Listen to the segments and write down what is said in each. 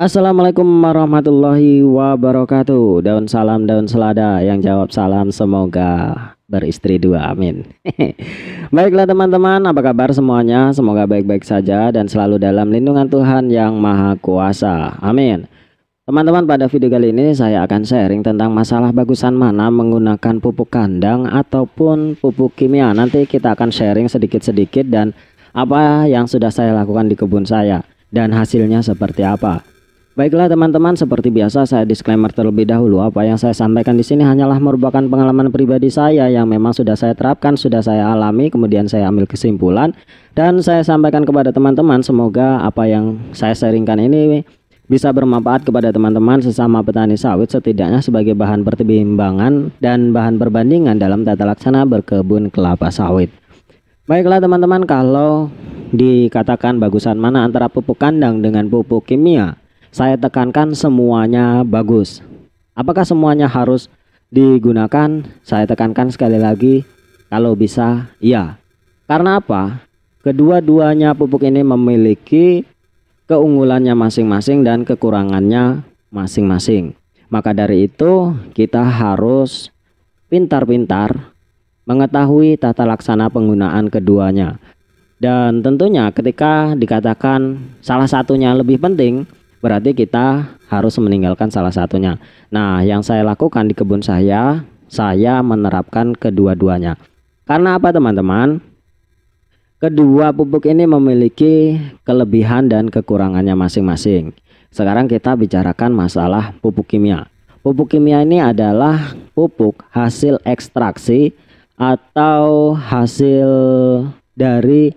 Assalamualaikum warahmatullahi wabarakatuh. Daun salam daun selada, yang jawab salam semoga beristri dua, amin. Baiklah teman-teman, apa kabar semuanya? Semoga baik-baik saja dan selalu dalam lindungan Tuhan yang Maha Kuasa, amin. Teman-teman, pada video kali ini saya akan sharing tentang masalah bagusan mana menggunakan pupuk kandang ataupun pupuk kimia. Nanti kita akan sharing sedikit-sedikit dan apa yang sudah saya lakukan di kebun saya dan hasilnya seperti apa. Baiklah teman-teman, seperti biasa saya disclaimer terlebih dahulu. Apa yang saya sampaikan di sini hanyalah merupakan pengalaman pribadi saya yang memang sudah saya terapkan, sudah saya alami, kemudian saya ambil kesimpulan dan saya sampaikan kepada teman-teman. Semoga apa yang saya sharingkan ini bisa bermanfaat kepada teman-teman sesama petani sawit, setidaknya sebagai bahan pertimbangan dan bahan perbandingan dalam tata laksana berkebun kelapa sawit. Baiklah teman-teman, kalau dikatakan bagusan mana antara pupuk kandang dengan pupuk kimia, saya tekankan semuanya bagus. Apakah semuanya harus digunakan? Saya tekankan sekali lagi, kalau bisa iya. Karena apa? Kedua-duanya pupuk ini memiliki keunggulannya masing-masing dan kekurangannya masing-masing. Maka dari itu kita harus pintar-pintar mengetahui tata laksana penggunaan keduanya. Dan tentunya ketika dikatakan salah satunya lebih penting, berarti kita harus meninggalkan salah satunya. Nah, yang saya lakukan di kebun saya menerapkan kedua-duanya. Karena apa teman-teman? Kedua pupuk ini memiliki kelebihan dan kekurangannya masing-masing. Sekarang kita bicarakan masalah pupuk kimia. Pupuk kimia ini adalah pupuk hasil ekstraksi atau hasil dari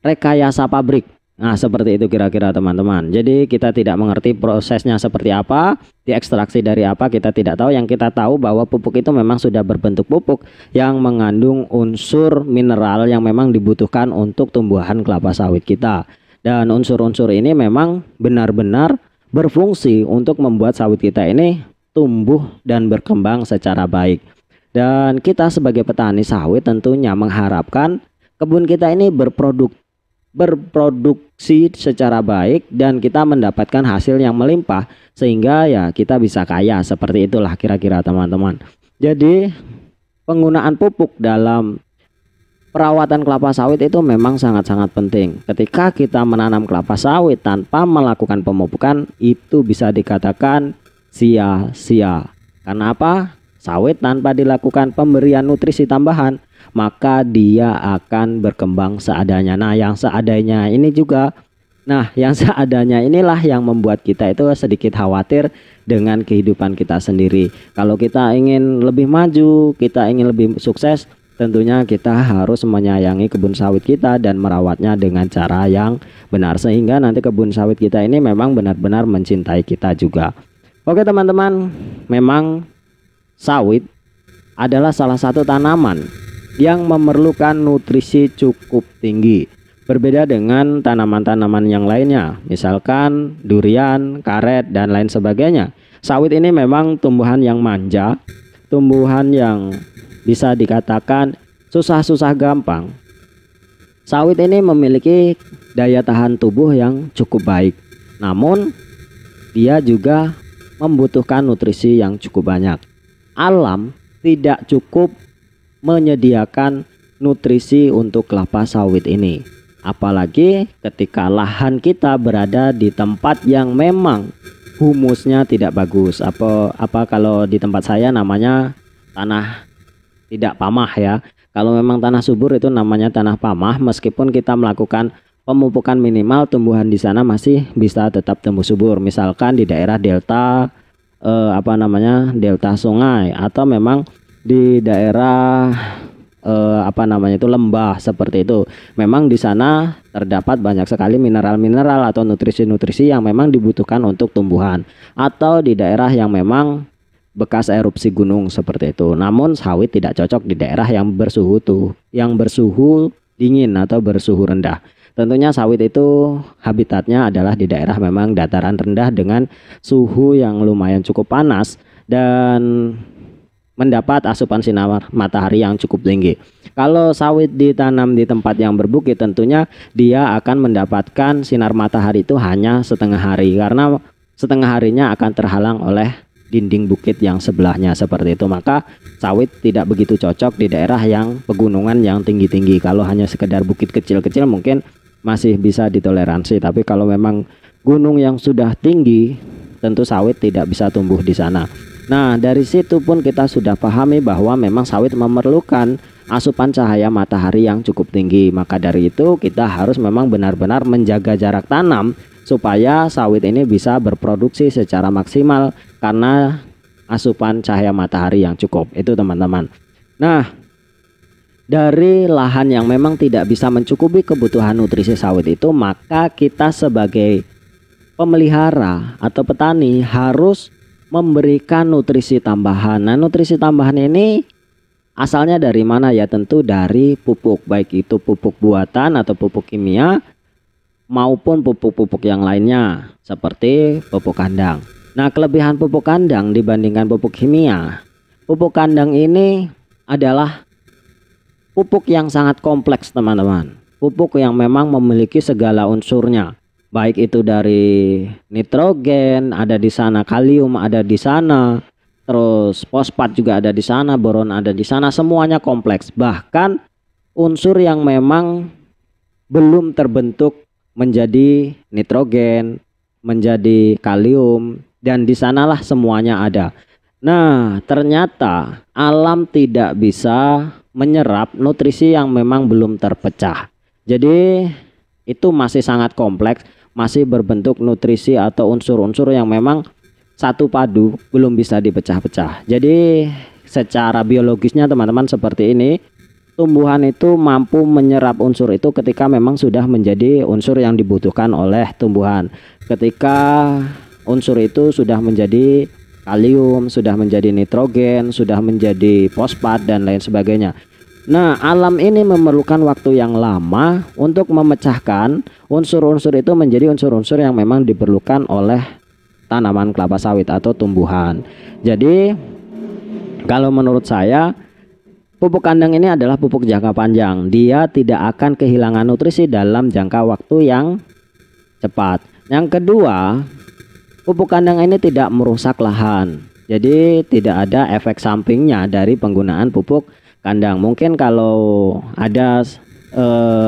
rekayasa pabrik. Nah, seperti itu kira-kira teman-teman. Jadi kita tidak mengerti prosesnya seperti apa, diekstraksi dari apa, kita tidak tahu. Yang kita tahu bahwa pupuk itu memang sudah berbentuk pupuk yang mengandung unsur mineral yang memang dibutuhkan untuk tumbuhan kelapa sawit kita. Dan unsur-unsur ini memang benar-benar berfungsi untuk membuat sawit kita ini tumbuh dan berkembang secara baik. Dan kita sebagai petani sawit tentunya mengharapkan kebun kita ini berproduksi secara baik dan kita mendapatkan hasil yang melimpah, sehingga ya kita bisa kaya. Seperti itulah kira-kira teman-teman. Jadi penggunaan pupuk dalam perawatan kelapa sawit itu memang sangat-sangat penting. Ketika kita menanam kelapa sawit tanpa melakukan pemupukan, itu bisa dikatakan sia-sia. Karena apa? Sawit tanpa dilakukan pemberian nutrisi tambahan, maka dia akan berkembang seadanya. Nah, yang seadanya inilah yang membuat kita itu sedikit khawatir dengan kehidupan kita sendiri. Kalau kita ingin lebih maju, kita ingin lebih sukses, tentunya kita harus menyayangi kebun sawit kita dan merawatnya dengan cara yang benar, sehingga nanti kebun sawit kita ini memang benar-benar mencintai kita juga. Oke teman-teman, memang sawit adalah salah satu tanaman yang memerlukan nutrisi cukup tinggi. Berbeda dengan tanaman-tanaman yang lainnya, misalkan durian, karet, dan lain sebagainya. Sawit ini memang tumbuhan yang manja, tumbuhan yang bisa dikatakan susah-susah gampang. Sawit ini memiliki daya tahan tubuh yang cukup baik. Namun, dia juga membutuhkan nutrisi yang cukup banyak. Alam tidak cukup menyediakan nutrisi untuk kelapa sawit ini, apalagi ketika lahan kita berada di tempat yang memang humusnya tidak bagus. Apa kalau di tempat saya namanya tanah tidak pamah ya. Kalau memang tanah subur itu namanya tanah pamah. Meskipun kita melakukan pemupukan minimal, tumbuhan di sana masih bisa tetap tumbuh subur. Misalkan di daerah delta delta sungai, atau memang di daerah lembah seperti itu. Memang di sana terdapat banyak sekali mineral-mineral atau nutrisi-nutrisi yang memang dibutuhkan untuk tumbuhan, atau di daerah yang memang bekas erupsi gunung seperti itu. Namun sawit tidak cocok di daerah yang bersuhu dingin atau bersuhu rendah. Tentunya sawit itu habitatnya adalah di daerah memang dataran rendah dengan suhu yang lumayan cukup panas dan mendapat asupan sinar matahari yang cukup tinggi. Kalau sawit ditanam di tempat yang berbukit, tentunya dia akan mendapatkan sinar matahari itu hanya setengah hari, karena setengah harinya akan terhalang oleh dinding bukit yang sebelahnya seperti itu. Maka sawit tidak begitu cocok di daerah yang pegunungan yang tinggi-tinggi. Kalau hanya sekedar bukit kecil-kecil mungkin masih bisa ditoleransi, tapi kalau memang gunung yang sudah tinggi, tentu sawit tidak bisa tumbuh di sana. Nah, dari situ pun kita sudah pahami bahwa memang sawit memerlukan asupan cahaya matahari yang cukup tinggi. Maka dari itu kita harus memang benar-benar menjaga jarak tanam supaya sawit ini bisa berproduksi secara maksimal karena asupan cahaya matahari yang cukup. Itu teman-teman. Nah, dari lahan yang memang tidak bisa mencukupi kebutuhan nutrisi sawit itu, maka kita sebagai pemelihara atau petani harus memberikan nutrisi tambahan. Nah, nutrisi tambahan ini asalnya dari mana ya? Tentu dari pupuk, baik itu pupuk buatan atau pupuk kimia maupun pupuk-pupuk yang lainnya seperti pupuk kandang. Nah, kelebihan pupuk kandang dibandingkan pupuk kimia, pupuk kandang ini adalah pupuk yang sangat kompleks teman-teman. Pupuk yang memang memiliki segala unsurnya. Baik itu dari nitrogen, ada di sana kalium, ada di sana, terus fosfat juga ada di sana, boron ada di sana, semuanya kompleks. Bahkan unsur yang memang belum terbentuk menjadi nitrogen, menjadi kalium, dan di sanalah semuanya ada. Nah, ternyata alam tidak bisa menyerap nutrisi yang memang belum terpecah. Jadi itu masih sangat kompleks, masih berbentuk nutrisi atau unsur-unsur yang memang satu padu, belum bisa dipecah-pecah. Jadi secara biologisnya teman-teman seperti ini, tumbuhan itu mampu menyerap unsur itu ketika memang sudah menjadi unsur yang dibutuhkan oleh tumbuhan. Ketika unsur itu sudah menjadi kalium, sudah menjadi nitrogen, sudah menjadi fosfat dan lain sebagainya. Nah, alam ini memerlukan waktu yang lama untuk memecahkan unsur-unsur itu menjadi unsur-unsur yang memang diperlukan oleh tanaman kelapa sawit atau tumbuhan. Jadi kalau menurut saya, pupuk kandang ini adalah pupuk jangka panjang. Dia tidak akan kehilangan nutrisi dalam jangka waktu yang cepat. Yang kedua, pupuk kandang ini tidak merusak lahan. Jadi tidak ada efek sampingnya dari penggunaan pupuk kandang. Mungkin kalau ada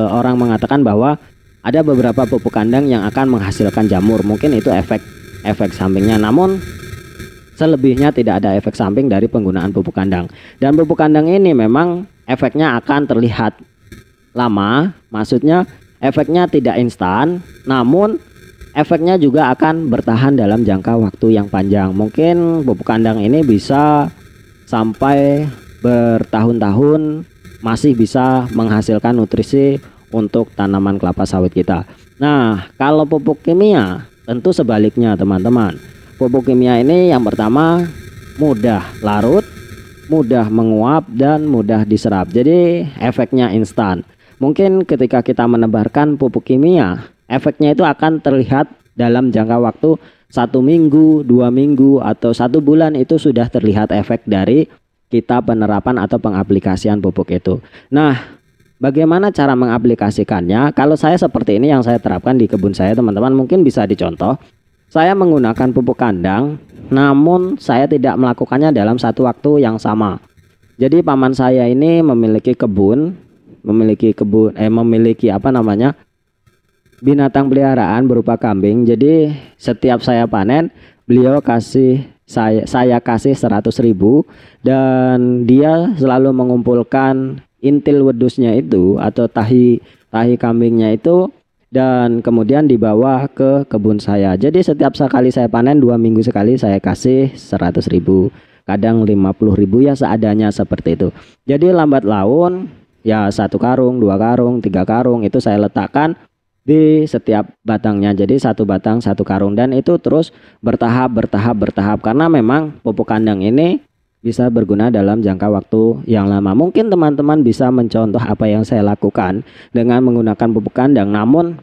orang mengatakan bahwa ada beberapa pupuk kandang yang akan menghasilkan jamur, mungkin itu efek sampingnya. Namun selebihnya tidak ada efek samping dari penggunaan pupuk kandang. Dan pupuk kandang ini memang efeknya akan terlihat lama, maksudnya efeknya tidak instan, namun efeknya juga akan bertahan dalam jangka waktu yang panjang. Mungkin pupuk kandang ini bisa sampai bertahun-tahun masih bisa menghasilkan nutrisi untuk tanaman kelapa sawit kita. Nah, kalau pupuk kimia tentu sebaliknya teman-teman. Pupuk kimia ini yang pertama mudah larut, mudah menguap, dan mudah diserap. Jadi efeknya instan. Mungkin ketika kita menebarkan pupuk kimia, efeknya itu akan terlihat dalam jangka waktu 1 minggu, 2 minggu, atau 1 bulan itu sudah terlihat efek dari kita penerapan atau pengaplikasian pupuk itu. Nah, bagaimana cara mengaplikasikannya? Kalau saya seperti ini yang saya terapkan di kebun saya teman-teman, mungkin bisa dicontoh. Saya menggunakan pupuk kandang, namun saya tidak melakukannya dalam satu waktu yang sama. Jadi paman saya ini memiliki binatang peliharaan berupa kambing. Jadi setiap saya panen, beliau kasih saya kasih 100.000, dan dia selalu mengumpulkan intil wedusnya itu atau tahi kambingnya itu, dan kemudian dibawa ke kebun saya. Jadi setiap sekali saya panen 2 minggu sekali saya kasih 100.000, kadang 50.000 ya seadanya seperti itu. Jadi lambat laun ya 1 karung, 2 karung, 3 karung itu saya letakkan di setiap batangnya. Jadi 1 batang 1 karung, dan itu terus bertahap karena memang pupuk kandang ini bisa berguna dalam jangka waktu yang lama. Mungkin teman-teman bisa mencontoh apa yang saya lakukan dengan menggunakan pupuk kandang, namun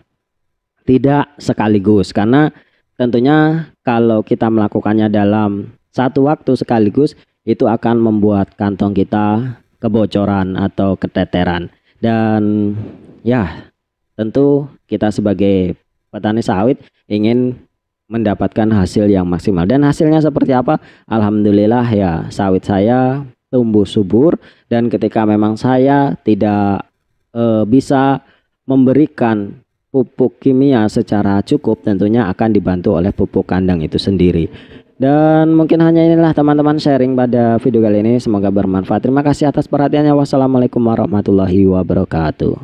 tidak sekaligus, karena tentunya kalau kita melakukannya dalam satu waktu sekaligus itu akan membuat kantong kita kebocoran atau keteteran. Dan ya, tentu kita sebagai petani sawit ingin mendapatkan hasil yang maksimal. Dan hasilnya seperti apa? Alhamdulillah ya, sawit saya tumbuh subur. Dan ketika memang saya tidak bisa memberikan pupuk kimia secara cukup, tentunya akan dibantu oleh pupuk kandang itu sendiri. Dan mungkin hanya inilah teman-teman sharing pada video kali ini, semoga bermanfaat. Terima kasih atas perhatiannya. Wassalamualaikum warahmatullahi wabarakatuh.